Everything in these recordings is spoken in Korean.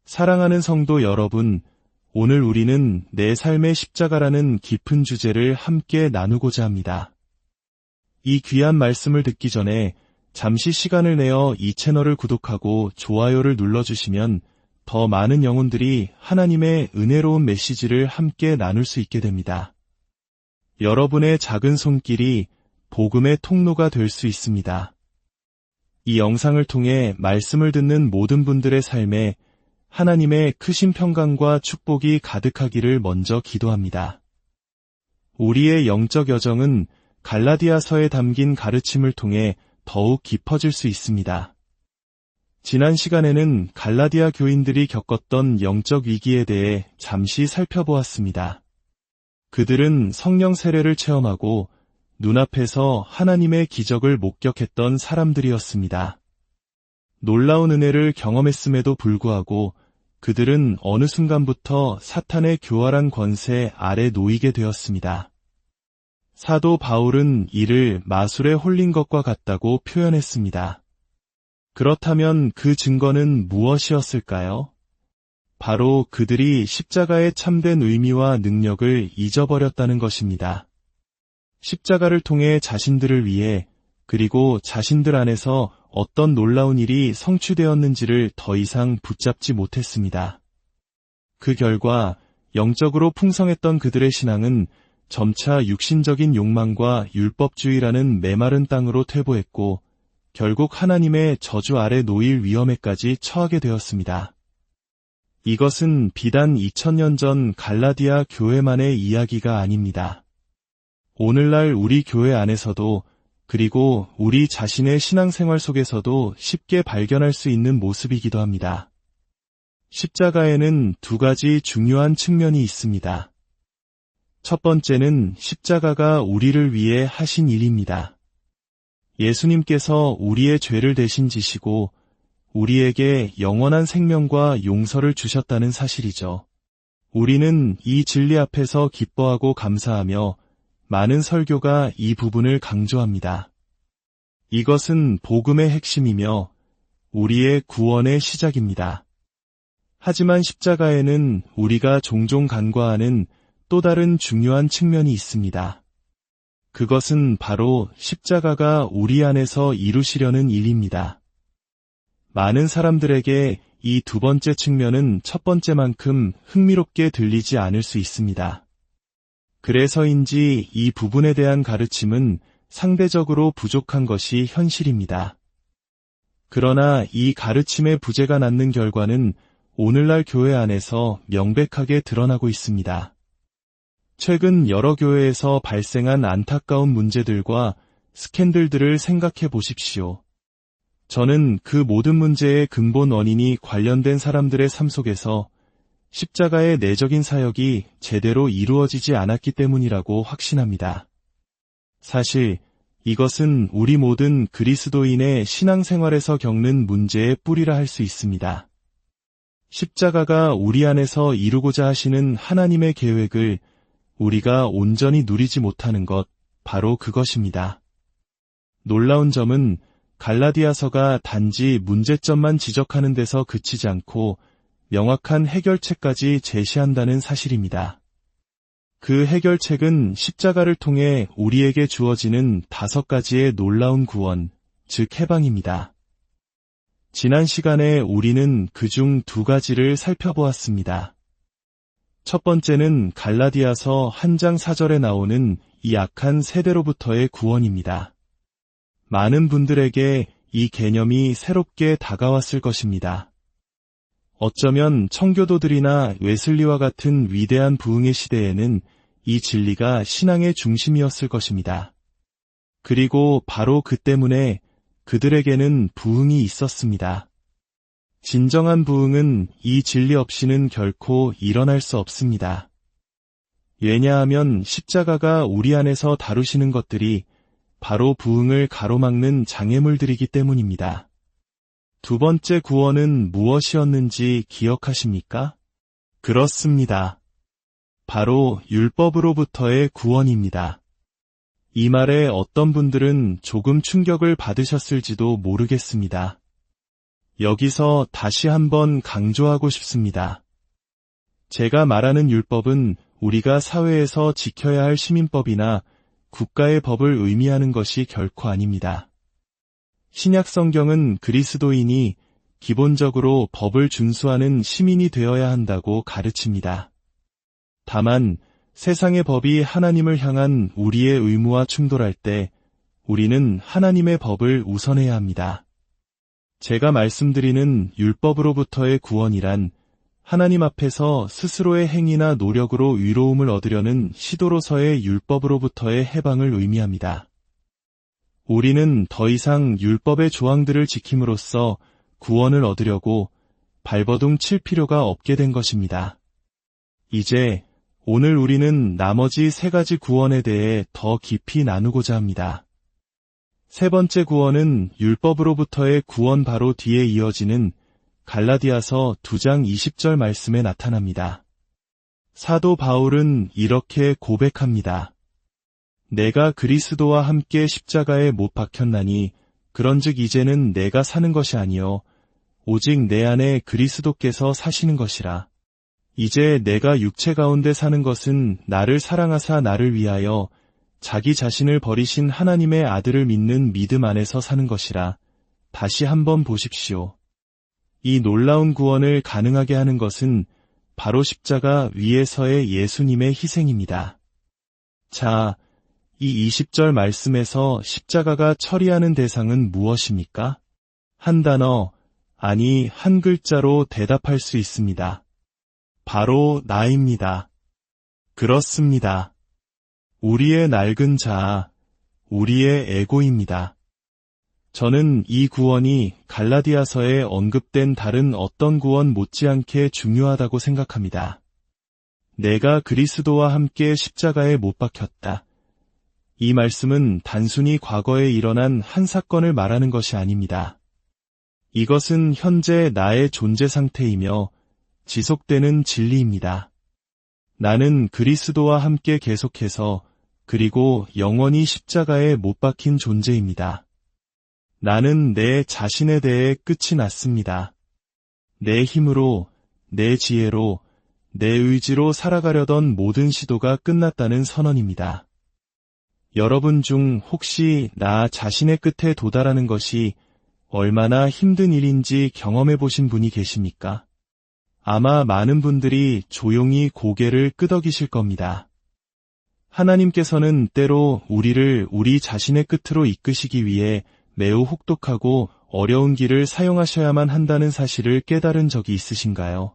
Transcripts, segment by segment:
사랑하는 성도 여러분, 오늘 우리는 내 삶의 십자가라는 깊은 주제를 함께 나누고자 합니다. 이 귀한 말씀을 듣기 전에 잠시 시간을 내어 이 채널을 구독하고 좋아요를 눌러주시면 더 많은 영혼들이 하나님의 은혜로운 메시지를 함께 나눌 수 있게 됩니다. 여러분의 작은 손길이 복음의 통로가 될 수 있습니다. 이 영상을 통해 말씀을 듣는 모든 분들의 삶에 하나님의 크신 평강과 축복이 가득하기를 먼저 기도합니다. 우리의 영적 여정은 갈라디아서에 담긴 가르침을 통해 더욱 깊어질 수 있습니다. 지난 시간에는 갈라디아 교인들이 겪었던 영적 위기에 대해 잠시 살펴보았습니다. 그들은 성령 세례를 체험하고 눈앞에서 하나님의 기적을 목격했던 사람들이었습니다. 놀라운 은혜를 경험했음에도 불구하고 그들은 어느 순간부터 사탄의 교활한 권세 아래 놓이게 되었습니다. 사도 바울은 이를 마술에 홀린 것과 같다고 표현했습니다. 그렇다면 그 증거는 무엇이었을까요? 바로 그들이 십자가의 참된 의미와 능력을 잊어버렸다는 것입니다. 십자가를 통해 자신들을 위해 그리고 자신들 안에서 어떤 놀라운 일이 성취되었는지를 더 이상 붙잡지 못했습니다. 그 결과 영적으로 풍성했던 그들의 신앙은 점차 육신적인 욕망과 율법주의라는 메마른 땅으로 퇴보했고 결국 하나님의 저주 아래 놓일 위험에까지 처하게 되었습니다. 이것은 비단 2000년 전 갈라디아 교회만의 이야기가 아닙니다. 오늘날 우리 교회 안에서도 그리고 우리 자신의 신앙생활 속에서도 쉽게 발견할 수 있는 모습이기도 합니다. 십자가에는 두 가지 중요한 측면이 있습니다. 첫 번째는 십자가가 우리를 위해 하신 일입니다. 예수님께서 우리의 죄를 대신 지시고 우리에게 영원한 생명과 용서를 주셨다는 사실이죠. 우리는 이 진리 앞에서 기뻐하고 감사하며 많은 설교가 이 부분을 강조합니다. 이것은 복음의 핵심이며 우리의 구원의 시작입니다. 하지만 십자가에는 우리가 종종 간과하는 또 다른 중요한 측면이 있습니다. 그것은 바로 십자가가 우리 안에서 이루시려는 일입니다. 많은 사람들에게 이 두 번째 측면은 첫 번째만큼 흥미롭게 들리지 않을 수 있습니다. 그래서인지 이 부분에 대한 가르침은 상대적으로 부족한 것이 현실입니다. 그러나 이 가르침의 부재가 낳는 결과는 오늘날 교회 안에서 명백하게 드러나고 있습니다. 최근 여러 교회에서 발생한 안타까운 문제들과 스캔들들을 생각해 보십시오. 저는 그 모든 문제의 근본 원인이 관련된 사람들의 삶 속에서 십자가의 내적인 사역이 제대로 이루어지지 않았기 때문이라고 확신합니다. 사실 이것은 우리 모든 그리스도인의 신앙생활에서 겪는 문제의 뿌리라 할 수 있습니다. 십자가가 우리 안에서 이루고자 하시는 하나님의 계획을 우리가 온전히 누리지 못하는 것, 바로 그것입니다. 놀라운 점은 갈라디아서가 단지 문제점만 지적하는 데서 그치지 않고 명확한 해결책까지 제시한다는 사실입니다. 그 해결책은 십자가를 통해 우리에게 주어지는 5가지의 놀라운 구원, 즉 해방입니다. 지난 시간에 우리는 그중 2가지를 살펴보았습니다. 첫 번째는 갈라디아서 1장 4절에 나오는 이 악한 세대로부터의 구원입니다. 많은 분들에게 이 개념이 새롭게 다가왔을 것입니다. 어쩌면 청교도들이나 웨슬리와 같은 위대한 부흥의 시대에는 이 진리가 신앙의 중심이었을 것입니다. 그리고 바로 그 때문에 그들에게는 부흥이 있었습니다. 진정한 부흥은 이 진리 없이는 결코 일어날 수 없습니다. 왜냐하면 십자가가 우리 안에서 다루시는 것들이 바로 부흥을 가로막는 장애물들이기 때문입니다. 두 번째 구원은 무엇이었는지 기억하십니까? 그렇습니다. 바로 율법으로부터의 구원입니다. 이 말에 어떤 분들은 조금 충격을 받으셨을지도 모르겠습니다. 여기서 다시 한번 강조하고 싶습니다. 제가 말하는 율법은 우리가 사회에서 지켜야 할 시민법이나 국가의 법을 의미하는 것이 결코 아닙니다. 신약 성경은 그리스도인이 기본적으로 법을 준수하는 시민이 되어야 한다고 가르칩니다. 다만 세상의 법이 하나님을 향한 우리의 의무와 충돌할 때 우리는 하나님의 법을 우선해야 합니다. 제가 말씀드리는 율법으로부터의 구원이란 하나님 앞에서 스스로의 행위나 노력으로 위로움을 얻으려는 시도로서의 율법으로부터의 해방을 의미합니다. 우리는 더 이상 율법의 조항들을 지킴으로써 구원을 얻으려고 발버둥 칠 필요가 없게 된 것입니다. 이제 오늘 우리는 나머지 3가지 구원에 대해 더 깊이 나누고자 합니다. 세 번째 구원은 율법으로부터의 구원 바로 뒤에 이어지는 갈라디아서 2장 20절 말씀에 나타납니다. 사도 바울은 이렇게 고백합니다. 내가 그리스도와 함께 십자가에 못 박혔나니 그런즉 이제는 내가 사는 것이 아니요 오직 내 안에 그리스도께서 사시는 것이라. 이제 내가 육체 가운데 사는 것은 나를 사랑하사 나를 위하여 자기 자신을 버리신 하나님의 아들을 믿는 믿음 안에서 사는 것이라. 다시 한번 보십시오. 이 놀라운 구원을 가능하게 하는 것은 바로 십자가 위에서의 예수님의 희생입니다. 자, 이 20절 말씀에서 십자가가 처리하는 대상은 무엇입니까? 한 단어, 아니 한 글자로 대답할 수 있습니다. 바로 나입니다. 그렇습니다. 우리의 낡은 자아, 우리의 에고입니다. 저는 이 구원이 갈라디아서에 언급된 다른 어떤 구원 못지않게 중요하다고 생각합니다. 내가 그리스도와 함께 십자가에 못 박혔다. 이 말씀은 단순히 과거에 일어난 한 사건을 말하는 것이 아닙니다. 이것은 현재 나의 존재 상태이며 지속되는 진리입니다. 나는 그리스도와 함께 계속해서 그리고 영원히 십자가에 못 박힌 존재입니다. 나는 내 자신에 대해 끝이 났습니다. 내 힘으로, 내 지혜로, 내 의지로 살아가려던 모든 시도가 끝났다는 선언입니다. 여러분 중 혹시 나 자신의 끝에 도달하는 것이 얼마나 힘든 일인지 경험해 보신 분이 계십니까? 아마 많은 분들이 조용히 고개를 끄덕이실 겁니다. 하나님께서는 때로 우리를 우리 자신의 끝으로 이끄시기 위해 매우 혹독하고 어려운 길을 사용하셔야만 한다는 사실을 깨달은 적이 있으신가요?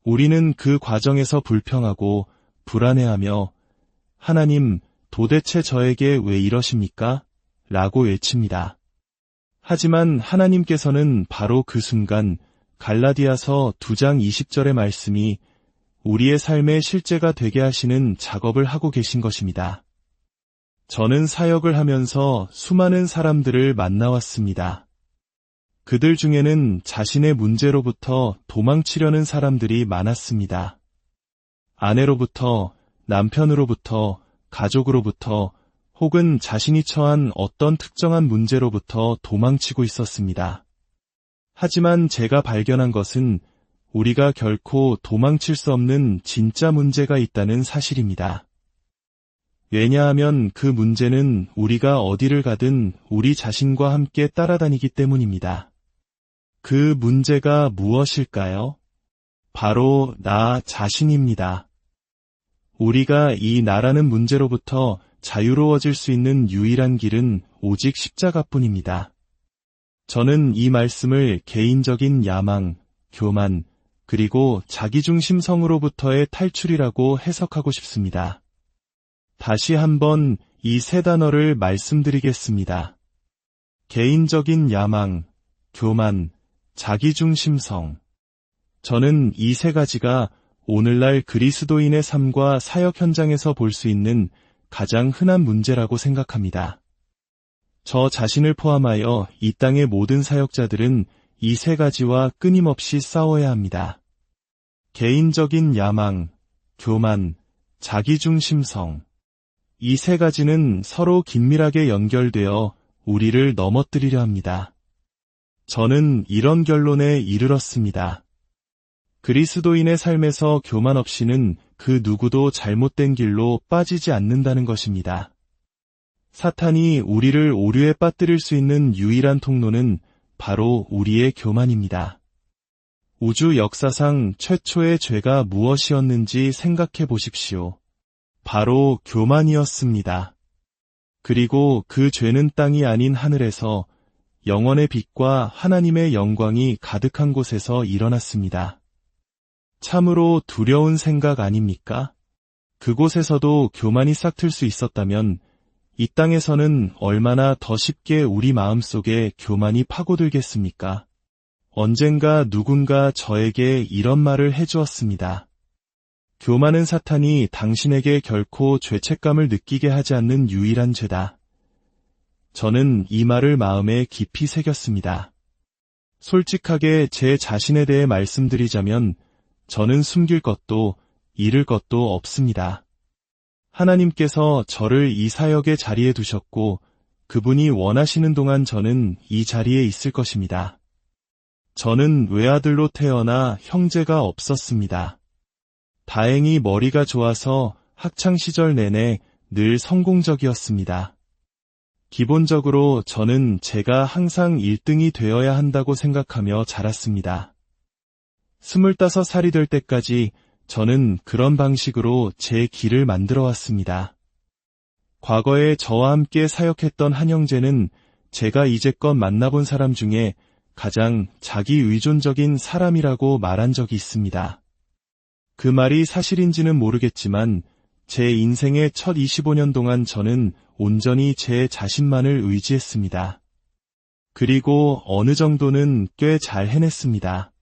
우리는 그 과정에서 불평하고 불안해하며 하나님, 도대체 저에게 왜 이러십니까? 라고 외칩니다. 하지만 하나님께서는 바로 그 순간 갈라디아서 2장 20절의 말씀이 우리의 삶의 실제가 되게 하시는 작업을 하고 계신 것입니다. 저는 사역을 하면서 수많은 사람들을 만나왔습니다. 그들 중에는 자신의 문제로부터 도망치려는 사람들이 많았습니다. 아내로부터, 남편으로부터, 가족으로부터 혹은 자신이 처한 어떤 특정한 문제로부터 도망치고 있었습니다. 하지만 제가 발견한 것은 우리가 결코 도망칠 수 없는 진짜 문제가 있다는 사실입니다. 왜냐하면 그 문제는 우리가 어디를 가든 우리 자신과 함께 따라다니기 때문입니다. 그 문제가 무엇일까요? 바로 나 자신입니다. 우리가 이 나라는 문제로부터 자유로워질 수 있는 유일한 길은 오직 십자가뿐입니다. 저는 이 말씀을 개인적인 야망, 교만, 그리고 자기중심성으로부터의 탈출이라고 해석하고 싶습니다. 다시 한번 이 3단어를 말씀드리겠습니다. 개인적인 야망, 교만, 자기중심성. 저는 이 3가지가 오늘날 그리스도인의 삶과 사역 현장에서 볼 수 있는 가장 흔한 문제라고 생각합니다. 저 자신을 포함하여 이 땅의 모든 사역자들은 이 3가지와 끊임없이 싸워야 합니다. 개인적인 야망, 교만, 자기중심성. 이 3가지는 서로 긴밀하게 연결되어 우리를 넘어뜨리려 합니다. 저는 이런 결론에 이르렀습니다. 그리스도인의 삶에서 교만 없이는 그 누구도 잘못된 길로 빠지지 않는다는 것입니다. 사탄이 우리를 오류에 빠뜨릴 수 있는 유일한 통로는 바로 우리의 교만입니다. 우주 역사상 최초의 죄가 무엇이었는지 생각해 보십시오. 바로 교만이었습니다. 그리고 그 죄는 땅이 아닌 하늘에서 영원의 빛과 하나님의 영광이 가득한 곳에서 일어났습니다. 참으로 두려운 생각 아닙니까? 그곳에서도 교만이 싹틀 수 있었다면 이 땅에서는 얼마나 더 쉽게 우리 마음속에 교만이 파고들겠습니까? 언젠가 누군가 저에게 이런 말을 해주었습니다. 교만은 사탄이 당신에게 결코 죄책감을 느끼게 하지 않는 유일한 죄다. 저는 이 말을 마음에 깊이 새겼습니다. 솔직하게 제 자신에 대해 말씀드리자면 저는 숨길 것도 잃을 것도 없습니다. 하나님께서 저를 이 사역의 자리에 두셨고 그분이 원하시는 동안 저는 이 자리에 있을 것입니다. 저는 외아들로 태어나 형제가 없었습니다. 다행히 머리가 좋아서 학창시절 내내 늘 성공적이었습니다. 기본적으로 저는 제가 항상 1등이 되어야 한다고 생각하며 자랐습니다. 25살이 될 때까지 저는 그런 방식으로 제 길을 만들어 왔습니다. 과거에 저와 함께 사역했던 한 형제는 제가 이제껏 만나본 사람 중에 가장 자기 의존적인 사람이라고 말한 적이 있습니다. 그 말이 사실인지는 모르겠지만 제 인생의 첫 25년 동안 저는 온전히 제 자신만을 의지했습니다. 그리고 어느 정도는 꽤 잘 해냈습니다.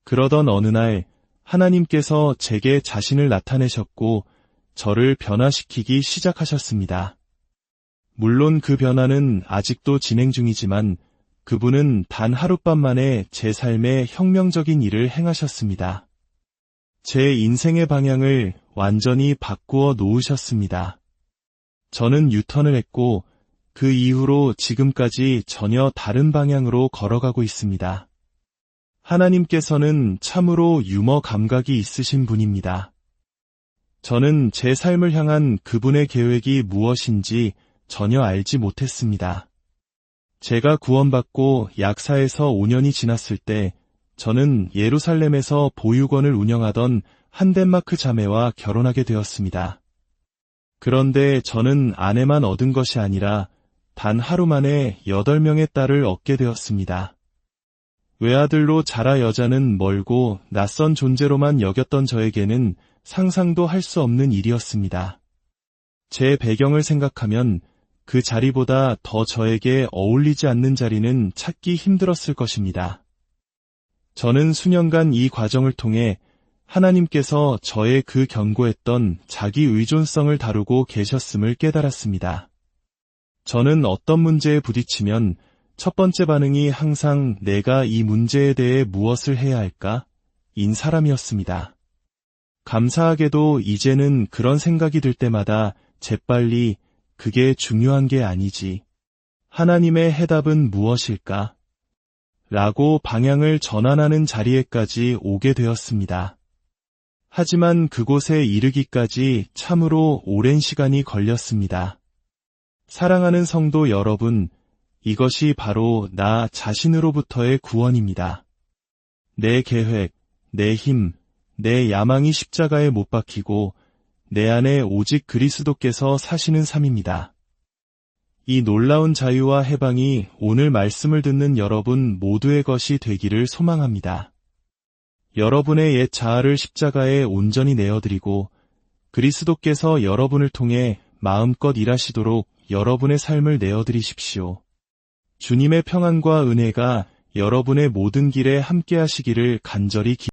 그러던 어느 날 하나님께서 제게 자신을 나타내셨고 저를 변화시키기 시작하셨습니다. 물론 그 변화는 아직도 진행 중이지만 그분은 단 하룻밤 만에 제 삶에 혁명적인 일을 행하셨습니다. 제 인생의 방향을 완전히 바꾸어 놓으셨습니다. 저는 유턴을 했고 그 이후로 지금까지 전혀 다른 방향으로 걸어가고 있습니다. 하나님께서는 참으로 유머 감각이 있으신 분입니다. 저는 제 삶을 향한 그분의 계획이 무엇인지 전혀 알지 못했습니다. 제가 구원받고 약 4에서 5년이 지났을 때 저는 예루살렘에서 보육원을 운영하던 한 덴마크 자매와 결혼하게 되었습니다. 그런데 저는 아내만 얻은 것이 아니라 단 하루 만에 8명의 딸을 얻게 되었습니다. 외아들로 자라 여자는 멀고 낯선 존재로만 여겼던 저에게는 상상도 할 수 없는 일이었습니다. 제 배경을 생각하면 그 자리보다 더 저에게 어울리지 않는 자리는 찾기 힘들었을 것입니다. 저는 수년간 이 과정을 통해 하나님께서 저의 그 견고했던 자기 의존성을 다루고 계셨음을 깨달았습니다. 저는 어떤 문제에 부딪히면 첫 번째 반응이 항상 내가 이 문제에 대해 무엇을 해야 할까? 인 사람이었습니다. 감사하게도 이제는 그런 생각이 들 때마다 재빨리 그게 중요한 게 아니지. 하나님의 해답은 무엇일까? 라고 방향을 전환하는 자리에까지 오게 되었습니다. 하지만 그곳에 이르기까지 참으로 오랜 시간이 걸렸습니다. 사랑하는 성도 여러분, 이것이 바로 나 자신으로부터의 구원입니다. 내 계획, 내 힘, 내 야망이 십자가에 못 박히고 내 안에 오직 그리스도께서 사시는 삶입니다. 이 놀라운 자유와 해방이 오늘 말씀을 듣는 여러분 모두의 것이 되기를 소망합니다. 여러분의 옛 자아를 십자가에 온전히 내어드리고 그리스도께서 여러분을 통해 마음껏 일하시도록 여러분의 삶을 내어드리십시오. 주님의 평안과 은혜가 여러분의 모든 길에 함께 하시기를 간절히